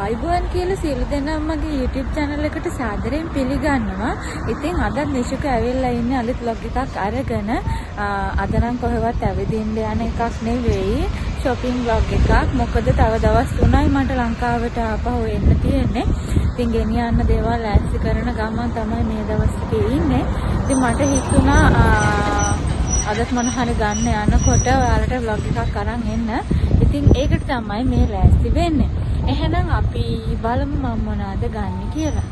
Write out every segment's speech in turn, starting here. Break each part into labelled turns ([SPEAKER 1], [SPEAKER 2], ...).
[SPEAKER 1] ආයිබෝන් කියලා සියලු දෙනාම මගේ YouTube channel එකට සාදරයෙන් පිළිගන්නවා. ඉතින් අද නිෂුක ඇවිල්ලා ඉන්නේ අලුත් vlog එකක් අරගෙන. අද නම් කොහෙවත් ඇවිදින්න යන එකක් නෙවෙයි. shopping vlog එකක්. මොකද තව දවස් 3යි මට ලංකාවට ආපහු එන්න තියෙන්නේ. ඉතින් ගෙනියන්න දේවල් ලෑස්ති කරන ගමන් තමයි මේ දවස් ටිකේ ඉන්නේ. ඉතින් මට හිතුණා අදත් මොන හරි ගන්න යනකොට ඔයාලට vlog එකක් අරන් එන්න. ඉතින් ඒකට තමයි මේ ලෑස්ති වෙන්නේ. එහෙනම් අපි බලමු මම මොනවද ගන්න කියලා.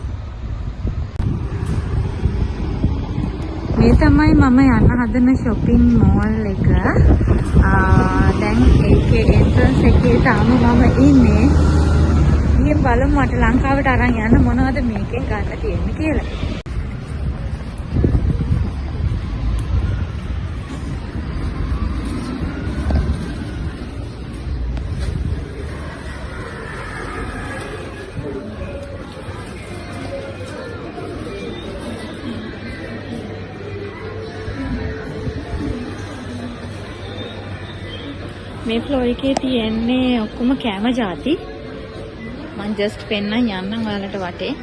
[SPEAKER 1] මේ තමයි මම යන්න හදන shopping mall එක. දැන් ඒකේ entrance එකේ තාම මම ඉන්නේ. ඉතින් බලමු මට ලංකාවට අරන් යන්න මොනවද මේකෙන් ගන්න තියෙන්නේ කියලා. මේ ෆ්ලෝර් එකේ තියෙන්නේ ඔක්කොම කෑම ಜಾති. මම ජස්ට් පෙන්නන් යන්නම් ඔයාලට වටේ.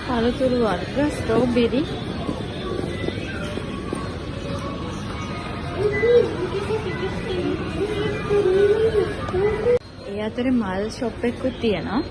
[SPEAKER 1] පළතුරු වර්ග ස්ට්‍රෝබෙරි ඒ අතරේ මල් ෂොප් එකකුත් තියෙනවා.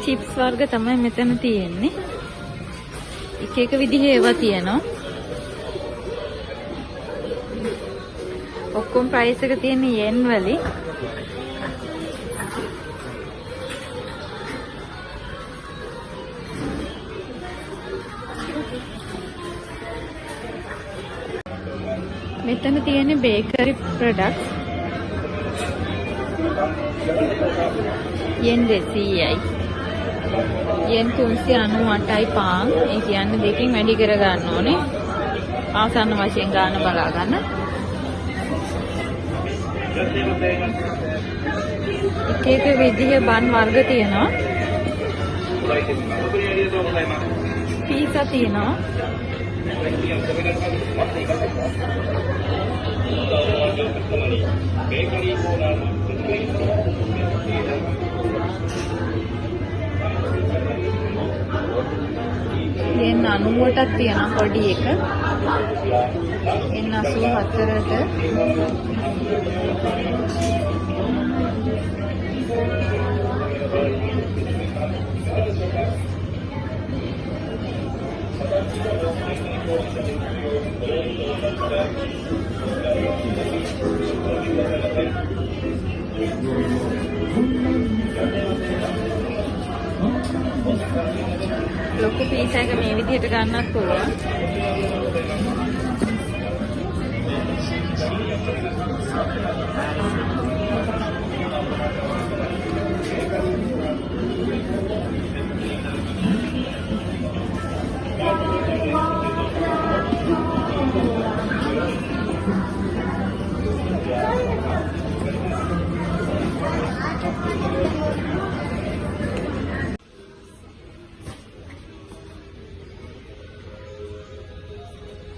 [SPEAKER 1] චිප්ස් වර්ග තමයි මෙතන තියෙන්නේ. එක එක විදිහේ ඒවා තියෙනවා. ඔක්කොම ප්‍රයිස් එක තියෙන්නේ yen වලින්. මෙතන තියෙන්නේ බේකරි ප්‍රොඩක්ට්ස්. yen 200යි. yen 398යි පාන්. ඒ කියන්නේ දෙකකින් වැඩි කර ගන්න ඕනේ. ආසන්න වශයෙන් ගන්න බලා ගන්න. එක එක විදිහේ බන් වර්ග තියෙනවා. පීසා තියෙනවා. yen 98ක් තියෙනවා පොඩි එක. yen 84ට ලොකු පීස් එක මේ විදිහට ගන්නත් පුළුවන්.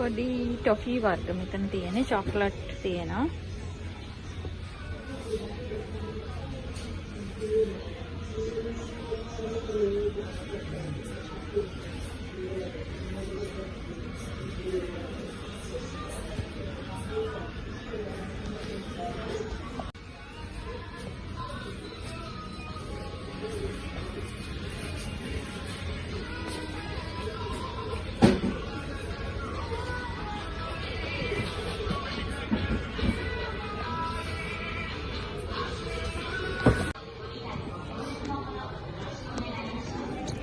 [SPEAKER 1] පොඩි ටොෆී වර්ග මෙතන තියෙන්නේ චොක්ලට් තියෙනවා.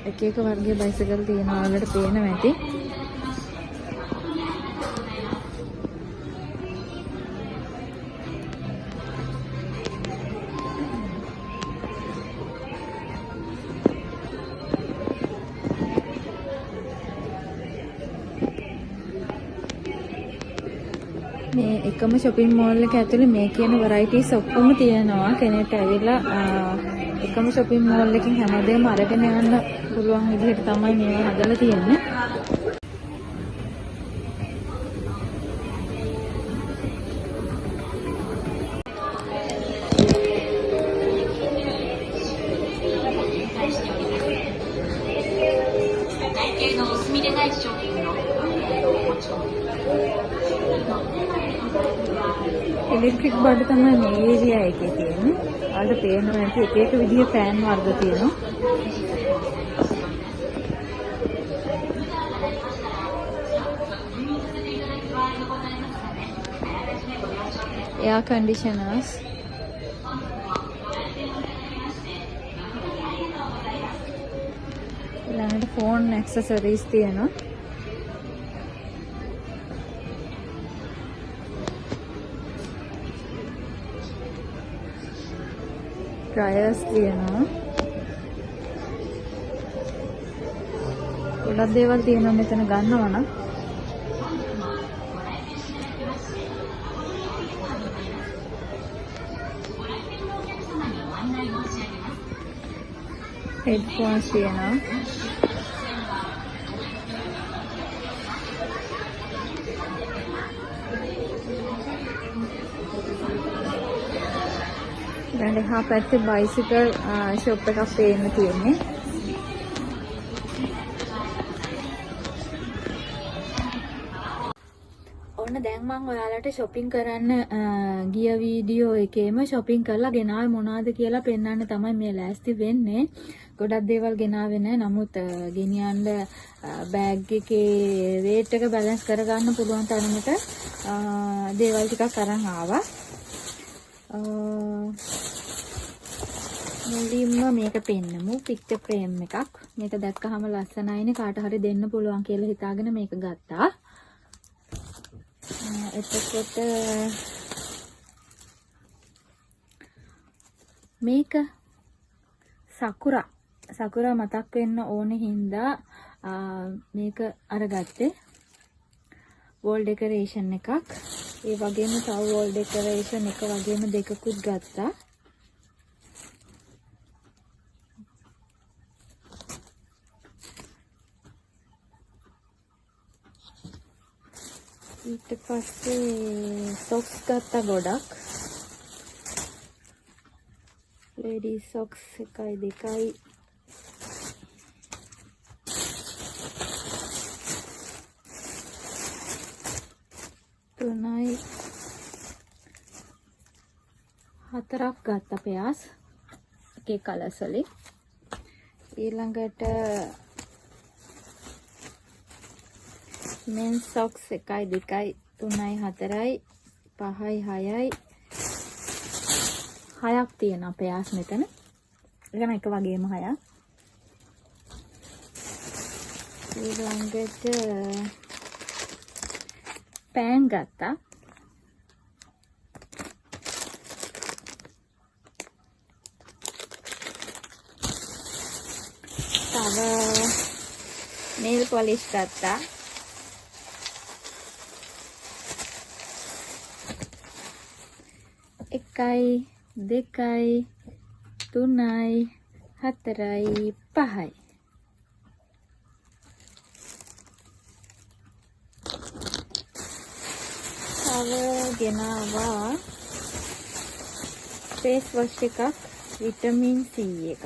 [SPEAKER 1] එක එක වර්ගයේ බයිසිකල් තියෙනවා වලට පේනවා ඇති. මේ එකම shopping mall එක ඇතුලේ මේ කියන varieties ඔක්කොම තියෙනවා. කෙනෙක්ට ඇවිල්ලා එකම shopping mall එකකින් හැමදේම අරගෙන යන්න පුළුවන් විදිහට තමයි මේවා හදලා තියෙන්නේ. ඉලෙක්ට්‍රික් බඩ තමයි මේ ඒරියා එකේ තියෙන්නේ. ආද පේනවා ඇති එක එක විදිහේ ෆෑන් වර්ග තියෙනවා. air conditioners, ඊළඟට phone accessories තියෙනවා. dryers තියෙනවා. ගොඩක් දේවල් තියෙනවා මෙතන ගන්නවා නම්. headphones තියෙනවා. දැන් එහා පැත්තේ බයිසිකල් ෂොප් එකක් පේන්න තියෙන්නේ. ඔන්න දැන් මම ඔයාලට shopping කරන්න ගිය වීඩියෝ එකේම shopping කරලා ගෙනාවේ මොනවද කියලා පෙන්වන්න තමයි මේ ලෑස්ති වෙන්නේ. ගොඩක් දේවල් ගෙනාවේ නැහැ. නමුත් ගෙනියන්න බෑග් එකේ weight එක balance කරගන්න පුළුවන් තරමට දේවල් ටිකක් අරන් ආවා. මුලින්ම මේක පෙන්නමු. picture frame එකක්. මේක දැක්කහම ලස්සනයිනේ. කාට හරි දෙන්න පුළුවන් කියලා හිතාගෙන මේක ගත්තා. එතකොට මේක සකුරා මතක් වෙන්න ඕනේ හින්දා මේක අරගත්තේ. wall decoration එකක්. ඒ වගේම තව wall decoration එක වගේම දෙකකුත් ගත්තා. ඊට පස්සේ socks ගත්තා ගොඩක්. ladies socks එකයි දෙකයි තුනයි හතරක් ගත්තා පෙයාස් එකේ කලර්ස් වලින්. ඊළඟට men socks 1 2 3 4 5 6යි 6ක් තියෙනවා පෙයාස් මෙතන. ඒක එක වගේම 6ක්. ඊළඟට පෑන් ගත්තා. තව nail polish ගත්තා. එකයි 2යි 3යි 4යි 5යි. තව ගෙනාවා face wash එකක් vitamin C එකක්.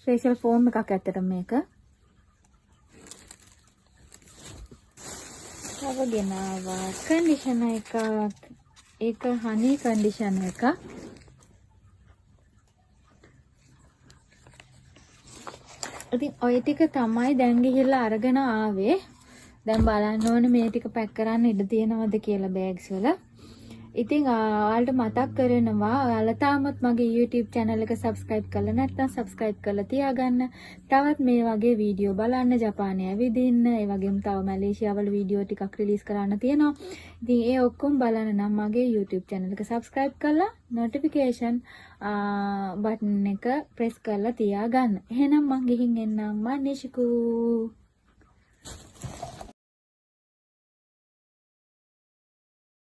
[SPEAKER 1] facial foam එකක් ඇත්තට මේක. තව ගෙනාවා conditioner එකක්. ඒක honey conditioner එකක්. ඉතින් ඔය ටික තමයි දැන් ගිහිල්ලා අරගෙන ආවේ. දැන් බලන්න ඕනේ මේ ටික පැක් කරන්න ඉඩ තියෙනවද කියලා බෑග්ස් වල. ඉතින් ඔයාලට මතක් කරනවා ඔයාලා තාමත් මගේ YouTube channel එක subscribe කරලා නැත්නම් subscribe කරලා තියාගන්න. තවත් මේ වගේ වීඩියෝ බලන්න ජපානයේ ඇවිදින්න, ඒ වගේම තව මැලේසියාවල වීඩියෝ ටිකක් රිලීස් කරන්න තියෙනවා. ඉතින් ඒ ඔක්කොම බලන්න නම් මගේ YouTube channel එක subscribe කරලා notification button එක press කරලා තියාගන්න. එහෙනම් මම ගිහින් එන්නම්. මම නිෂිකු.